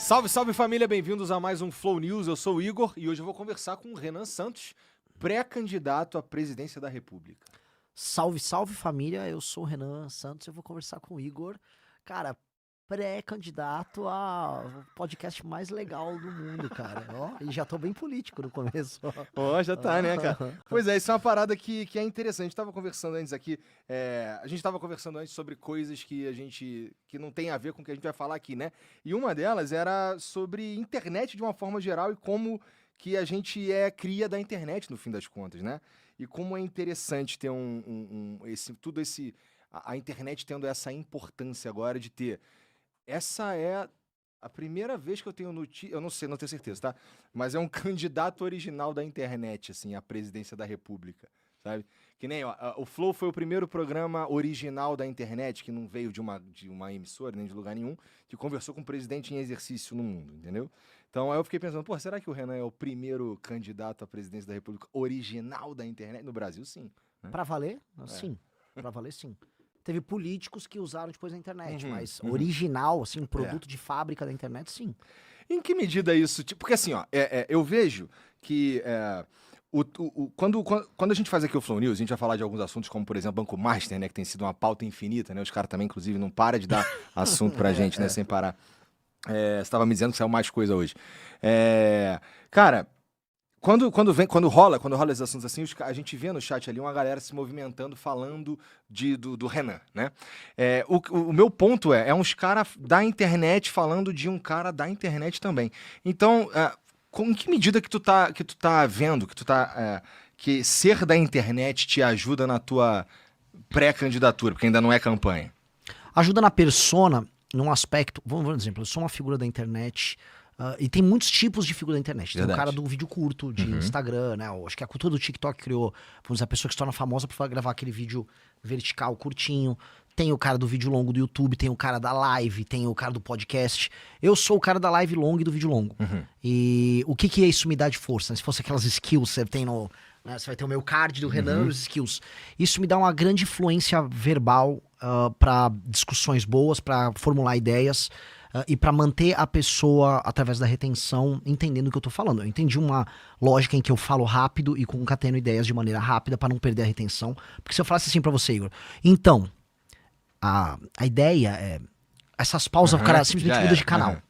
Salve, salve família, bem-vindos a mais um Flow News. Eu sou o Igor e hoje eu vou conversar com o Renan Santos, pré-candidato à presidência da República. Salve, salve família, eu sou o Renan Santos, eu vou conversar com o Igor, cara, pré-candidato ao podcast mais legal do mundo, cara, ó, e já tô bem político no começo, ó. Já tá, né, cara? Pois é, isso é uma parada que é interessante. A gente tava conversando antes aqui, sobre coisas que não tem a ver com o que a gente vai falar aqui, né? E uma delas era sobre internet de uma forma geral e como que a gente é cria da internet, no fim das contas, né? E como é interessante ter a internet tendo essa importância agora de ter. Essa é a primeira vez que eu tenho notícia, eu não sei, não tenho certeza, tá? Mas é um candidato original da internet, assim, à presidência da República, sabe? Que nem, o Flow foi o primeiro programa original da internet, que não veio de uma emissora, nem de lugar nenhum, que conversou com o presidente em exercício no mundo, entendeu? Então aí eu fiquei pensando, pô, será que o Renan é o primeiro candidato à presidência da República original da internet? No Brasil, sim. Né? Pra valer? Sim, pra valer sim. Teve políticos que usaram depois a internet, mas original, assim, produto de fábrica da internet, sim. Em que medida isso... Porque assim, ó, eu vejo que... Quando a gente faz aqui o Flow News, a gente vai falar de alguns assuntos como, por exemplo, Banco Master, né? Que tem sido uma pauta infinita, né? Os caras também, inclusive, não param de dar assunto pra gente, né? Sem parar. Você estava me dizendo que saiu mais coisa hoje. Cara, quando rola esses assuntos assim, a gente vê no chat ali uma galera se movimentando, falando do Renan, né? O meu ponto é uns caras da internet falando de um cara da internet também. Então, em que medida que tu tá vendo, que ser da internet te ajuda na tua pré-candidatura, porque ainda não é campanha? Ajuda na persona, num aspecto, vamos ver um exemplo, eu sou uma figura da internet, e tem muitos tipos de figura da internet. Tem o cara do vídeo curto, de Instagram, né? Acho que a cultura do TikTok criou, vamos dizer, a pessoa que se torna famosa por gravar aquele vídeo vertical, curtinho. Tem o cara do vídeo longo do YouTube, tem o cara da live, tem o cara do podcast. Eu sou o cara da live longa e do vídeo longo. E o que isso me dá de força? Se fosse aquelas skills, você tem no... Né, você vai ter o meu card do Renan e os skills. Isso me dá uma grande influência verbal para discussões boas, para formular ideias e para manter a pessoa, através da retenção, entendendo o que eu tô falando. Eu entendi uma lógica em que eu falo rápido e concateno ideias de maneira rápida para não perder a retenção. Porque se eu falasse assim para você, Igor, então... A ideia é... Essas pausas, o cara simplesmente muda de canal.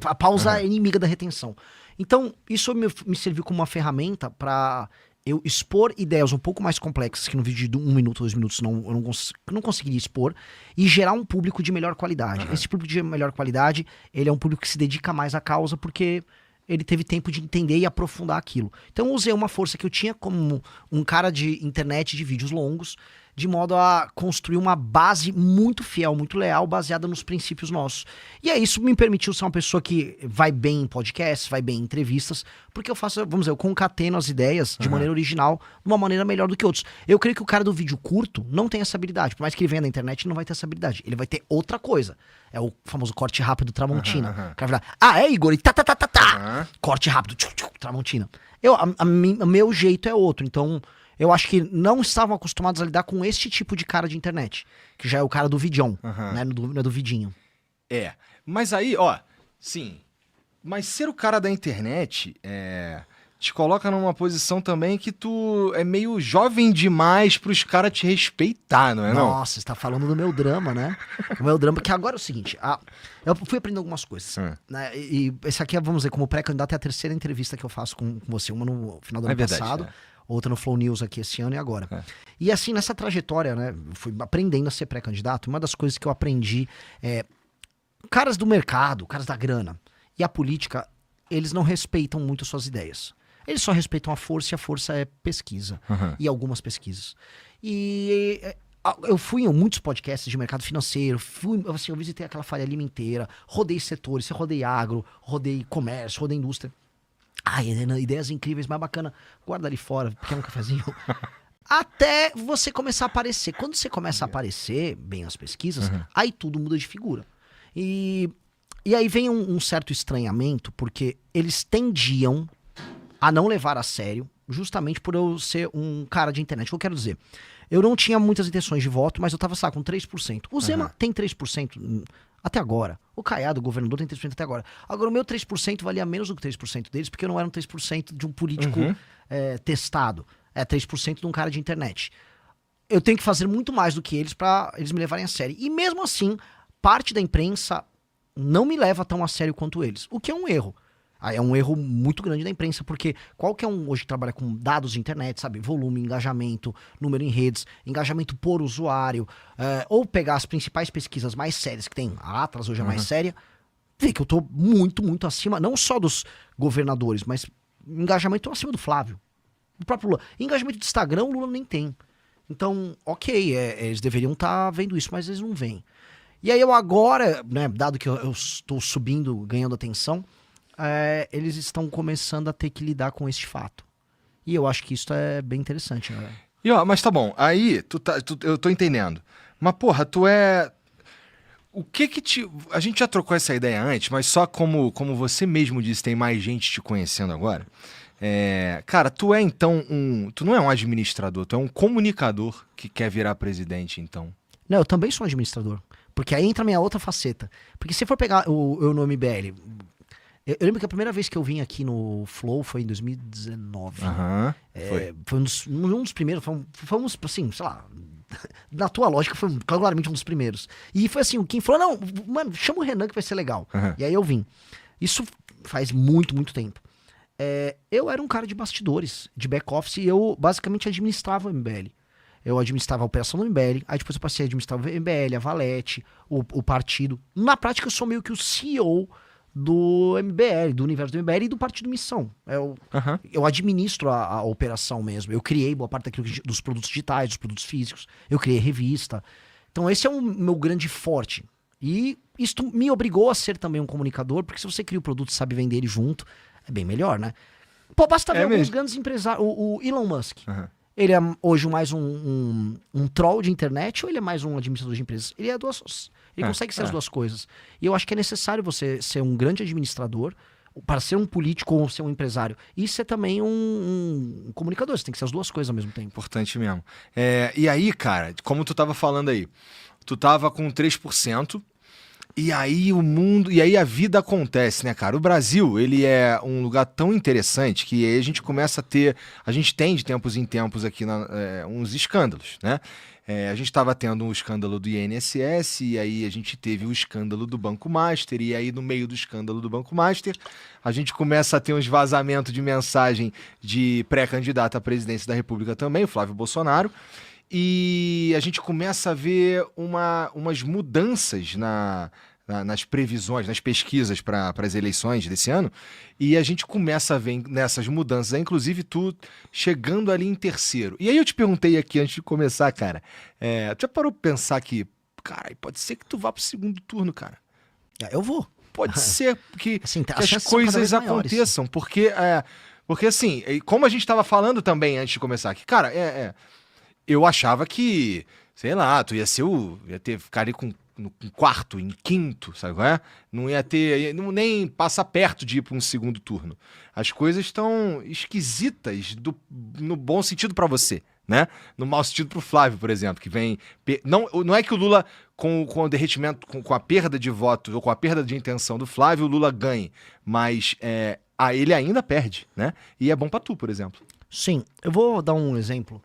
A pausa é inimiga da retenção. Então, isso me serviu como uma ferramenta para eu expor ideias um pouco mais complexas, que no vídeo de 1 minuto, 2 minutos eu não conseguiria expor, e gerar um público de melhor qualidade. Esse público de melhor qualidade, ele é um público que se dedica mais à causa, porque ele teve tempo de entender e aprofundar aquilo. Então, eu usei uma força que eu tinha como um cara de internet de vídeos longos, de modo a construir uma base muito fiel, muito leal, baseada nos princípios nossos. E aí isso me permitiu ser uma pessoa que vai bem em podcasts, vai bem em entrevistas, porque eu faço, vamos dizer, eu concateno as ideias de maneira original, de uma maneira melhor do que outros. Eu creio que o cara do vídeo curto não tem essa habilidade, por mais que ele venha da internet, ele não vai ter essa habilidade. Ele vai ter outra coisa. É o famoso corte rápido Tramontina. O cara vai falar, Igor, e corte rápido, Tramontina. Meu jeito é outro, então... Eu acho que não estavam acostumados a lidar com este tipo de cara de internet. Que já é o cara do vidão, né? Não é do vidinho. Mas aí, sim. Mas ser o cara da internet te coloca numa posição também que tu é meio jovem demais pros caras te respeitar, não é? Nossa, você tá falando do meu drama, né? O meu drama, que agora é o seguinte, eu fui aprendendo algumas coisas, né? E esse aqui, vamos dizer, como pré-candidato, é a terceira entrevista que eu faço com você, uma no final do ano passado. Outra no Flow News aqui esse ano e agora. E assim, nessa trajetória, né, fui aprendendo a ser pré-candidato. Uma das coisas que eu aprendi caras do mercado, caras da grana e a política, eles não respeitam muito suas ideias. Eles só respeitam a força, e a força é pesquisa. E algumas pesquisas. E eu fui em muitos podcasts de mercado financeiro, eu visitei aquela Faria Lima inteira, rodei setores, rodei agro, rodei comércio, rodei indústria. Ideias incríveis, mais bacana. Guarda ali fora, quer um cafezinho? Até você começar a aparecer. Quando você começa a aparecer, bem as pesquisas, aí tudo muda de figura. E aí vem um certo estranhamento, porque eles tendiam a não levar a sério, justamente por eu ser um cara de internet. O que eu quero dizer? Eu não tinha muitas intenções de voto, mas eu tava, com 3%. O Zema tem 3%. Até agora. O Caiado, o governador, tem 3% até agora. Agora, o meu 3% valia menos do que 3% deles, porque eu não era um 3% de um político testado. É 3% de um cara de internet. Eu tenho que fazer muito mais do que eles pra eles me levarem a sério. E mesmo assim, parte da imprensa não me leva tão a sério quanto eles. O que é um erro. É um erro muito grande da imprensa, porque qualquer um hoje que trabalha com dados de internet, sabe, volume, engajamento, número em redes, engajamento por usuário, ou pegar as principais pesquisas mais sérias que tem, a Atlas hoje é mais séria, vê que eu tô muito, muito acima, não só dos governadores, mas engajamento acima do Flávio. O próprio Lula. Engajamento de Instagram, o Lula nem tem. Então, ok, eles deveriam estar vendo isso, mas eles não veem. E aí eu agora, né, dado que eu estou subindo, ganhando atenção, eles estão começando a ter que lidar com este fato. E eu acho que isso é bem interessante, né? Mas tá bom, aí eu tô entendendo. Mas porra, o que te... A gente já trocou essa ideia antes, mas só como você mesmo disse, tem mais gente te conhecendo agora. Cara, tu é então tu não é um administrador, tu é um comunicador que quer virar presidente, então. Não, eu também sou um administrador. Porque aí entra a minha outra faceta. Porque se for pegar eu no MBL... Eu lembro que a primeira vez que eu vim aqui no Flow foi em 2019. Foi um dos primeiros. Fomos, assim, sei lá... Na tua lógica, foi claramente um dos primeiros. E foi assim, quem falou, não, mano, chama o Renan que vai ser legal. E aí eu vim. Isso faz muito, muito tempo. Eu era um cara de bastidores, de back-office, e eu basicamente administrava o MBL. Eu administrava a operação do MBL, aí depois eu passei a administrar o MBL, a Valete, o partido. Na prática, eu sou meio que o CEO do MBL, do universo do MBL e do Partido Missão. Eu administro a operação mesmo. Eu criei boa parte dos produtos digitais, dos produtos físicos. Eu criei revista. Então esse é o meu grande forte. E isso me obrigou a ser também um comunicador, porque se você cria o produto e sabe vender ele junto, é bem melhor, né? Pô, basta ver alguns grandes empresários. O Elon Musk. Ele é hoje mais um troll de internet ou ele é mais um administrador de empresas? Ele é duas... Ele consegue ser as duas coisas. E eu acho que é necessário você ser um grande administrador para ser um político ou ser um empresário. E ser também um comunicador. Você tem que ser as duas coisas ao mesmo tempo. Importante mesmo. E aí, cara, como tu tava falando aí, tu tava com 3%, e aí o mundo, e aí a vida acontece, né, cara? O Brasil, ele é um lugar tão interessante que aí a gente começa a gente tem de tempos em tempos aqui uns escândalos, né? A gente estava tendo um escândalo do INSS, e aí a gente teve o escândalo do Banco Master, e aí no meio do escândalo do Banco Master, a gente começa a ter uns vazamentos de mensagem de pré-candidato à presidência da República também, o Flávio Bolsonaro, e a gente começa a ver umas mudanças nas previsões, nas pesquisas para as eleições desse ano, e a gente começa a ver nessas mudanças, inclusive tu chegando ali em terceiro. E aí eu te perguntei aqui antes de começar, cara, tu já parou pra pensar que, cara, pode ser que tu vá pro segundo turno, cara? Eu vou. Pode ser que, assim, que as coisas aconteçam, porque assim, como a gente estava falando também antes de começar aqui, cara, eu achava que, sei lá, tu ia ficar ali no quarto, em quinto, sabe qual é? Não ia ter, nem passa perto de ir para um segundo turno. As coisas estão esquisitas no bom sentido para você, né? No mau sentido pro Flávio, por exemplo, que vem... Não é que o Lula, com o derretimento, com a perda de votos, ou com a perda de intenção do Flávio, o Lula ganhe, mas ele ainda perde, né? E é bom para tu, por exemplo. Sim, eu vou dar um exemplo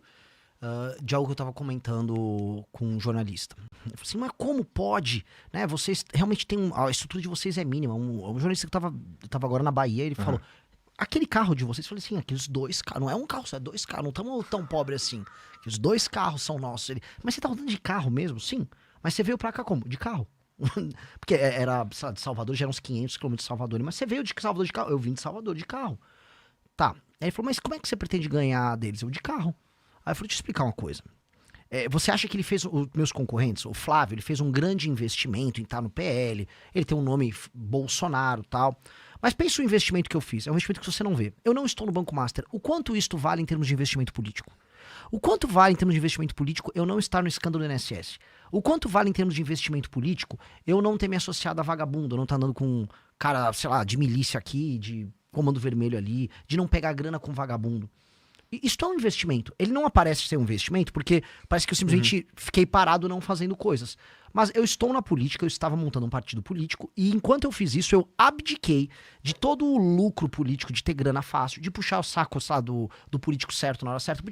de algo que eu estava comentando com um jornalista. Eu falei assim, mas como pode? Né? Vocês realmente têm... A estrutura de vocês é mínima. Um jornalista que eu tava agora na Bahia, ele falou, aquele carro de vocês, eu falei assim, aqueles 2 carros, não é um carro, só é 2 carros, não estamos tão pobres assim. Aqueles 2 carros são nossos. Mas você tá rodando de carro mesmo? Sim. Mas você veio pra cá como? De carro. Porque era, sei lá, de Salvador, já eram uns 500 quilômetros de Salvador. Mas você veio de Salvador de carro? Eu vim de Salvador de carro. Tá. Aí ele falou, mas como é que você pretende ganhar deles? Eu, de carro. Aí eu falei, deixa eu explicar uma coisa. Você acha que ele fez, os meus concorrentes, o Flávio, ele fez um grande investimento em estar no PL, ele tem um nome Bolsonaro e tal, mas pensa o investimento que eu fiz, é um investimento que você não vê. Eu não estou no Banco Master. O quanto isto vale em termos de investimento político? O quanto vale em termos de investimento político eu não estar no escândalo do INSS? O quanto vale em termos de investimento político eu não ter me associado a vagabundo, eu não estar andando com um cara, sei lá, de milícia aqui, de comando vermelho ali, de não pegar grana com vagabundo? Isso é um investimento. Ele não aparece ser um investimento porque parece que eu simplesmente fiquei parado não fazendo coisas. Mas eu estou na política, eu estava montando um partido político e enquanto eu fiz isso, eu abdiquei de todo o lucro político, de ter grana fácil, de puxar o saco, sei lá, do político certo na hora certa.